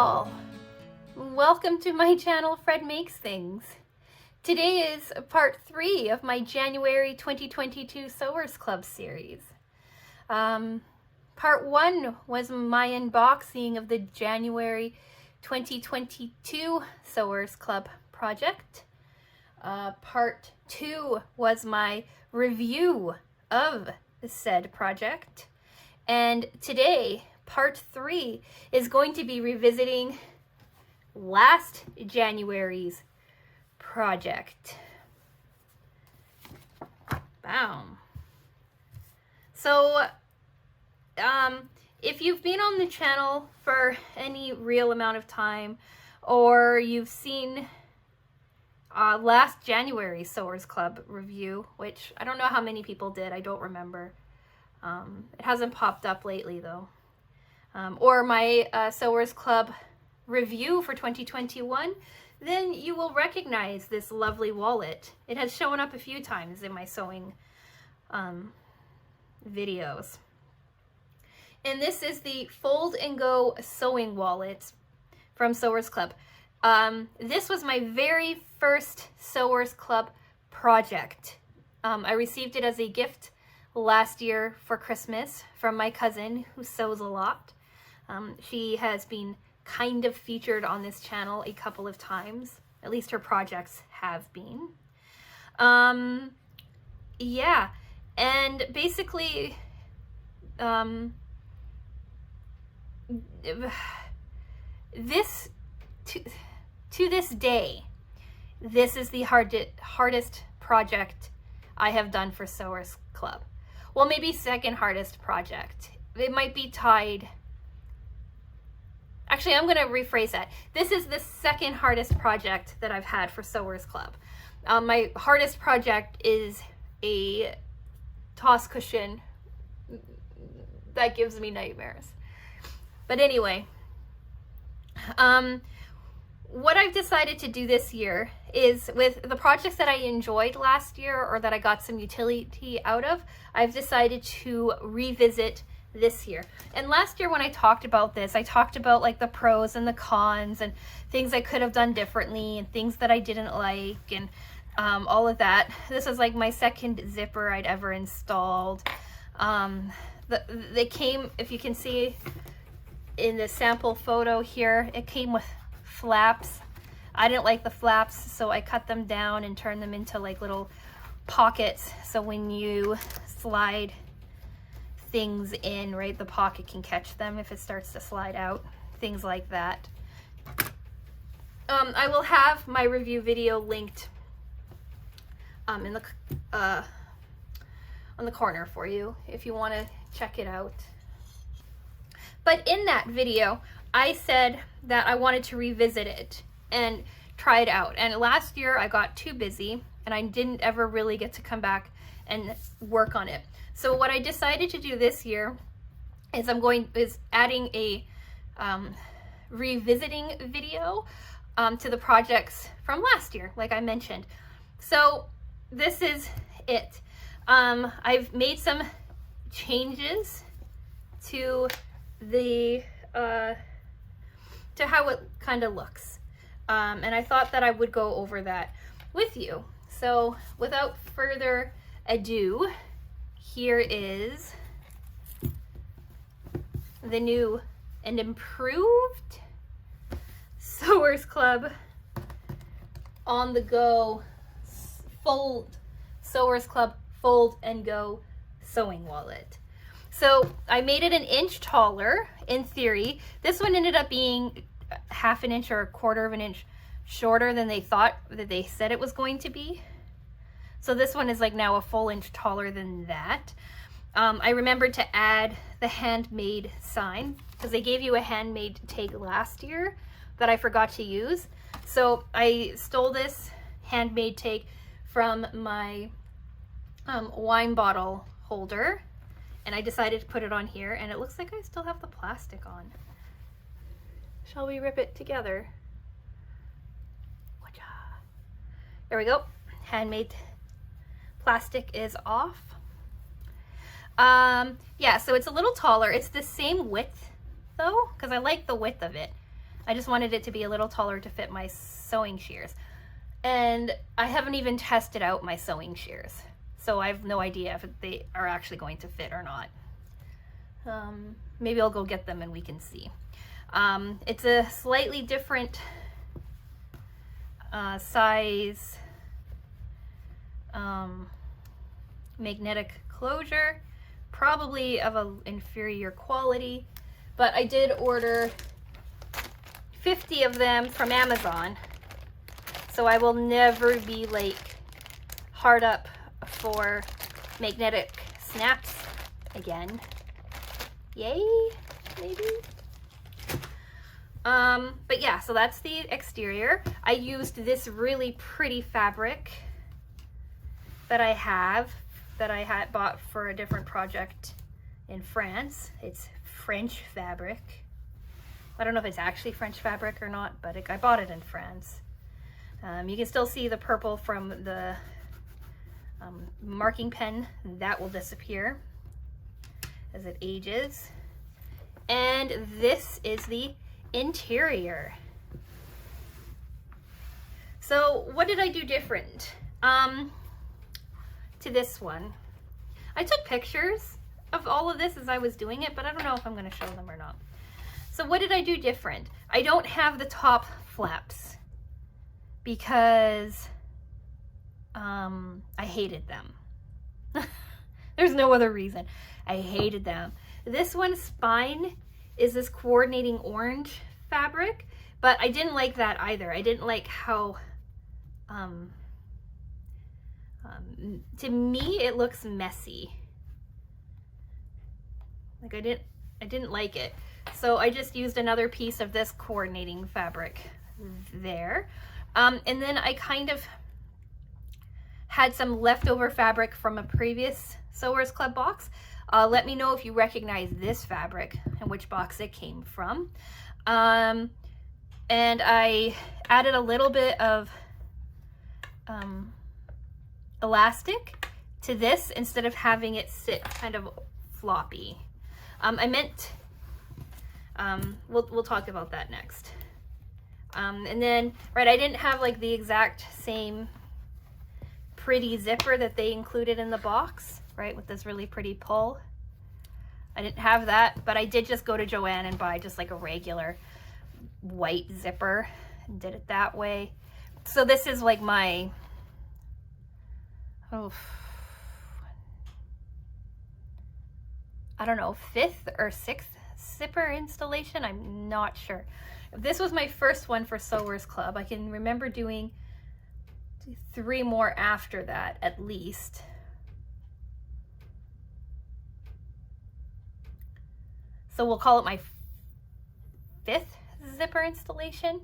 all! Welcome to my channel, Fred Makes Things. Today is part 3 of my January 2022 Sewers Club series. Part 1 was my unboxing of the January 2022 Sewers Club project. Part 2 was my review of said project. And today, part 3 is going to be revisiting last January's project. Bam. So, if you've been on the channel for any real amount of time, or you've seen last January's Sewers Club review, which I don't know how many people did, I don't remember. It hasn't popped up lately though. Or my Sewers Club review for 2021, then you will recognize this lovely wallet. It has shown up a few times in my sewing videos. And this is the Fold and Go sewing wallet from Sewers Club. This was my very first Sewers Club project. I received it as a gift last year for Christmas from my cousin who sews a lot. She has been kind of featured on this channel a couple of times. At least her projects have been. Yeah, and basically, this, to this day, this is the hardest project I have done for Sewers Club. Well, maybe second hardest project. It might be tied. Actually, I'm going to rephrase that. This is the second hardest project that I've had for Sewers Club. My hardest project is a toss cushion that gives me nightmares. But anyway, what I've decided to do this year is, with the projects that I enjoyed last year or that I got some utility out of, I've decided to revisit this year. And last year when I talked about this, I talked about like the pros and the cons and things I could have done differently and things that I didn't like and all of that. This is like my second zipper I'd ever installed. They came, if you can see in the sample photo here, it came with flaps. I didn't like the flaps, so I cut them down and turned them into like little pockets, so when you slide things in, right, the pocket can catch them if it starts to slide out, things like that. I will have my review video linked in the on the corner for you if you want to check it out. But in that video, I said that I wanted to revisit it and try it out. And last year I got too busy and I didn't ever really get to come back and work on it. So what I decided to do this year is adding a revisiting video to the projects from last year, like I mentioned. So this is it. I've made some changes to the to how it kind of looks, and I thought that I would go over that with you. So without further ado, here is the new and improved Sewers Club on the go Sewers Club Fold and Go sewing wallet. So I made it an inch taller in theory. This one ended up being half an inch or a quarter of an inch shorter than they said it was going to be. So this one is like now a full inch taller than that. I remembered to add the handmade sign because they gave you a handmade tag last year that I forgot to use. So I stole this handmade tag from my wine bottle holder, and I decided to put it on here, and it looks like I still have the plastic on. Shall we rip it together? There we go. Handmade plastic is off. Yeah, so it's a little taller. It's the same width though, because I like the width of it. I just wanted it to be a little taller to fit my sewing shears. And I haven't even tested out my sewing shears, so I have no idea if they are actually going to fit or not. Maybe I'll go get them and we can see. It's a slightly different size magnetic closure, probably of an inferior quality, but I did order 50 of them from Amazon, so I will never be like hard up for magnetic snaps again. Yay, maybe. But yeah, so that's the exterior. I used this really pretty fabric that I had bought for a different project in France. It's French fabric. I don't know if it's actually French fabric or not, but I bought it in France. You can still see the purple from the marking pen. That will disappear as it ages. And this is the interior. So what did I do different to this one? I took pictures of all of this as I was doing it, but I don't know if I'm going to show them or not. So what did I do different? I don't have the top flaps because I hated them. There's no other reason. I hated them. This one's spine is this coordinating orange fabric, but I didn't like that either. I didn't like how to me it looks messy. Like I didn't like it. So I just used another piece of this coordinating fabric there. And then I kind of had some leftover fabric from a previous Sewers Club box. Let me know if you recognize this fabric and which box it came from. And I added a little bit of elastic to this instead of having it sit kind of floppy. I meant, we'll talk about that next. And then, right, I didn't have like the exact same pretty zipper that they included in the box, right, with this really pretty pull. I didn't have that, but I did just go to Joann and buy just like a regular white zipper and did it that way. So this is like my, I don't know, 5th or 6th zipper installation. I'm not sure. This was my first one for Sewers Club. I can remember doing 3 more after that, at least. So we'll call it my 5th zipper installation.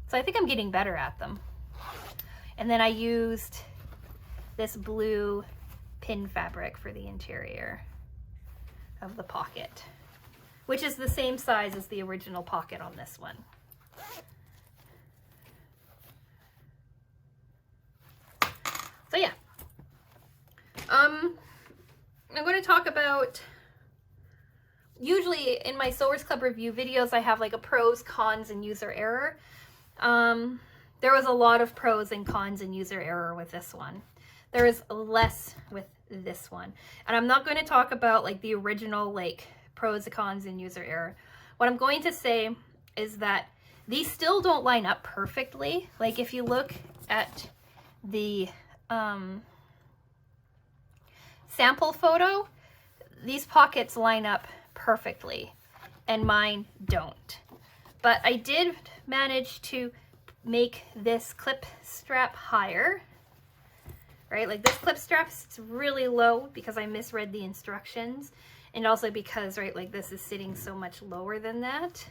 So I think I'm getting better at them. And then I used this blue pin fabric for the interior of the pocket, which is the same size as the original pocket on this one. So yeah, I'm going to talk about, usually in my Sewers Club review videos, I have like a pros, cons, and user error. There was a lot of pros and cons and user error with this one. There is less with this one. And I'm not going to talk about like the original like pros, cons, and user error. What I'm going to say is that these still don't line up perfectly. Like if you look at the sample photo, these pockets line up perfectly and mine don't. But I did manage to make this clip strap higher, right? Like this clip strap is really low because I misread the instructions, and also because, right, like this is sitting so much lower than that.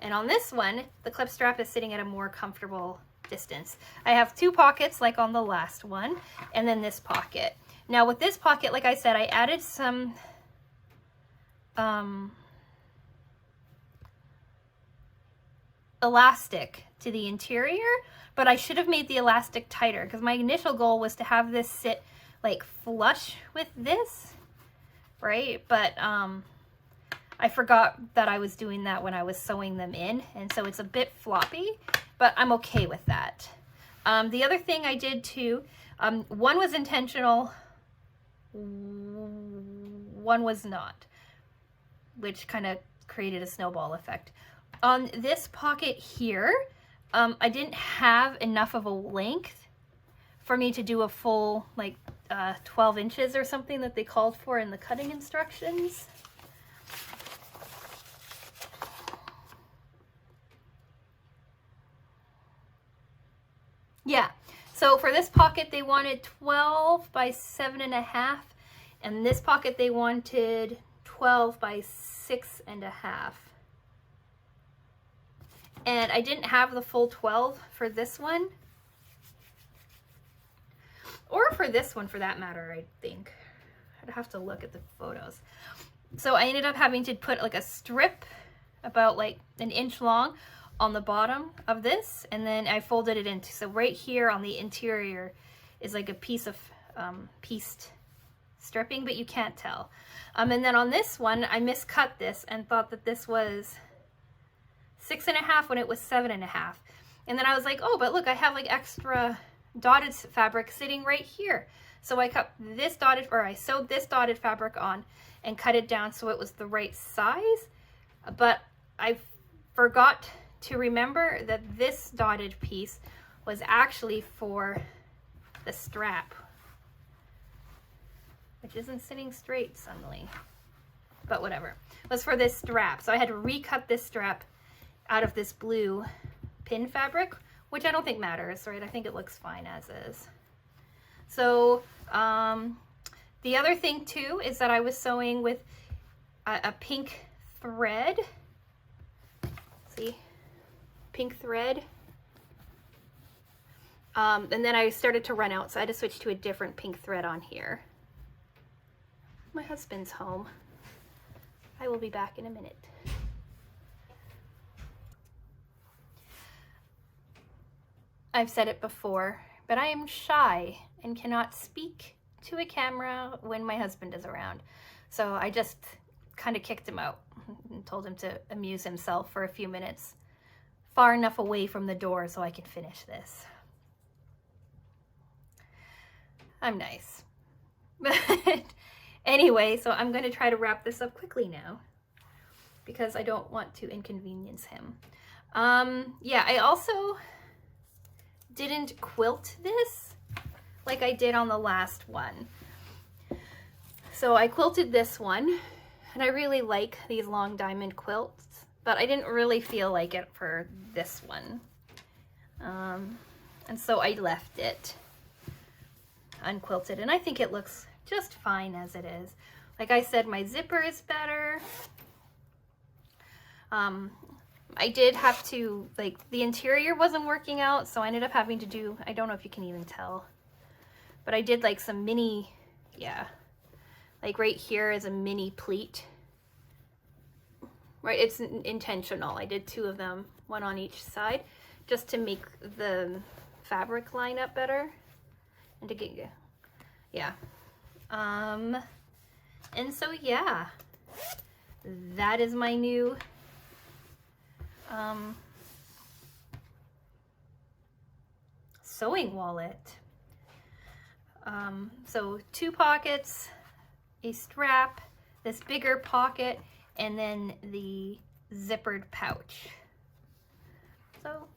And on this one, the clip strap is sitting at a more comfortable distance. I have 2 pockets like on the last one, and then this pocket. Now with this pocket, like I said, I added some elastic to the interior, but I should have made the elastic tighter because my initial goal was to have this sit like flush with this, right? But I I forgot that I was doing that when I was sewing them in, and so it's a bit floppy, but I'm okay with that. The other thing I did too, one was intentional, one was not, which kind of created a snowball effect. On this pocket here, I didn't have enough of a length for me to do a full, like, 12 inches or something that they called for in the cutting instructions. Yeah, so for this pocket they wanted 12 by 7.5, and this pocket they wanted 12 by 6.5. And I didn't have the full 12 for this one. Or for this one, for that matter, I think. I'd have to look at the photos. So I ended up having to put like a strip about like 1 inch long on the bottom of this, and then I folded it into. So right here on the interior is like a piece of pieced stripping, but you can't tell. And then on this one, I miscut this and thought that this was 6.5 when it was 7.5. And then I was like, oh, but look, I have like extra dotted fabric sitting right here. So I cut this dotted, or I sewed this dotted fabric on and cut it down so it was the right size. But I forgot to remember that this dotted piece was actually for the strap, which isn't sitting straight suddenly, but whatever. It was for this strap. So I had to recut this strap out of this blue pin fabric, which I don't think matters, right? I think it looks fine as is. So the other thing too is that I was sewing with a pink thread. See, pink thread. And then I started to run out, so I had to switch to a different pink thread on here. My husband's home. I will be back in a minute. I've said it before, but I am shy and cannot speak to a camera when my husband is around. So I just kind of kicked him out and told him to amuse himself for a few minutes, far enough away from the door so I can finish this. I'm nice. But anyway, so I'm going to try to wrap this up quickly now because I don't want to inconvenience him. Yeah, I also didn't quilt this like I did on the last one. So I quilted this one, and I really like these long diamond quilts, but I didn't really feel like it for this one. And so I left it unquilted, and I think it looks just fine as it is. Like I said, my zipper is better. I did have to, like, the interior wasn't working out, so I ended up having to do, I don't know if you can even tell, but I did like some mini, yeah, like right here is a mini pleat, right? It's intentional. I did 2 of them, 1 on each side, just to make the fabric line up better and to get, yeah. And so, yeah, that is my new sewing wallet. So 2 pockets, a strap, this bigger pocket, and then the zippered pouch. So,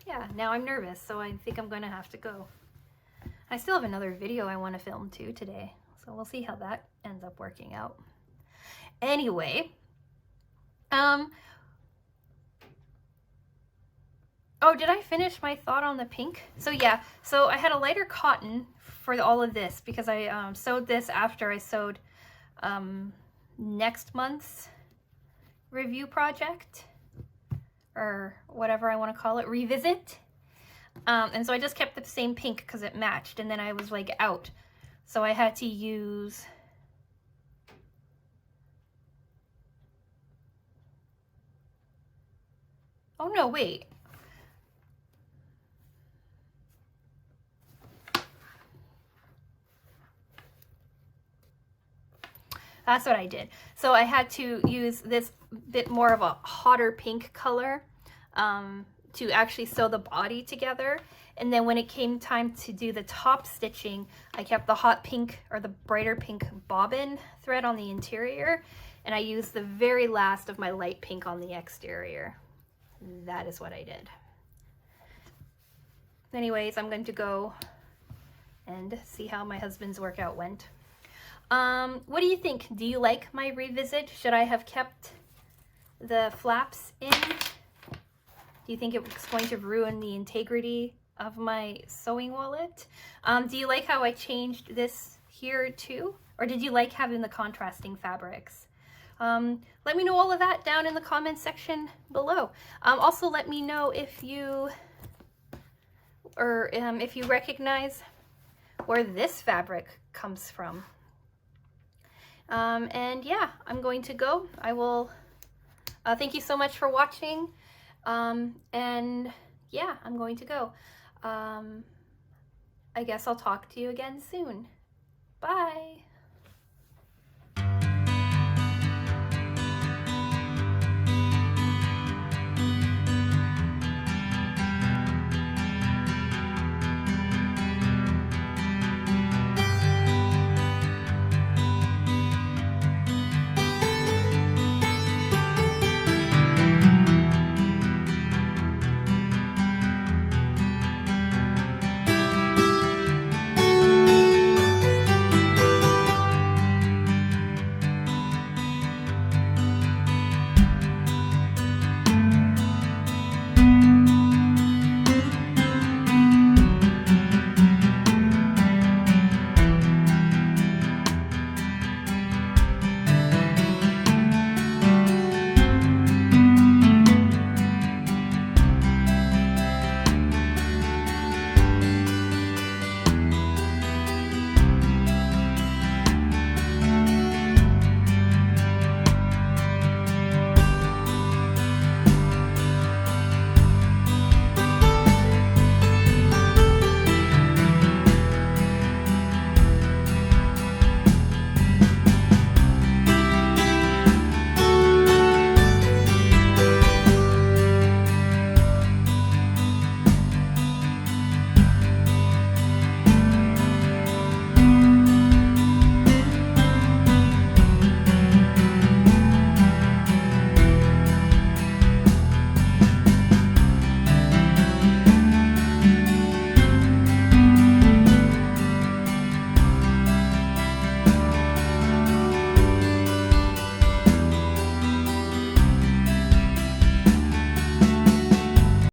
yeah, now I'm nervous, so I think I'm gonna have to go. I still have another video I want to film too today, so we'll see how that ends up working out. Anyway, oh, did I finish my thought on the pink? So yeah, so I had a lighter cotton for all of this because I sewed this after I sewed next month's review project, or whatever I want to call it, revisit. And so I just kept the same pink because it matched, and then I was like out. So I had to use oh no, wait. That's what I did. So I had to use this bit more of a hotter pink color to actually sew the body together. And then when it came time to do the top stitching, I kept the hot pink or the brighter pink bobbin thread on the interior, and I used the very last of my light pink on the exterior. That is what I did. Anyways, I'm going to go and see how my husband's workout went. What do you think? Do you like my revisit? Should I have kept the flaps in? Do you think it was going to ruin the integrity of my sewing wallet? Do you like how I changed this here too? Or did you like having the contrasting fabrics? Let me know all of that down in the comments section below. Also, let me know if you recognize where this fabric comes from. And yeah, I'm going to go. I will thank you so much for watching. And yeah, I'm going to go. I guess I'll talk to you again soon. Bye.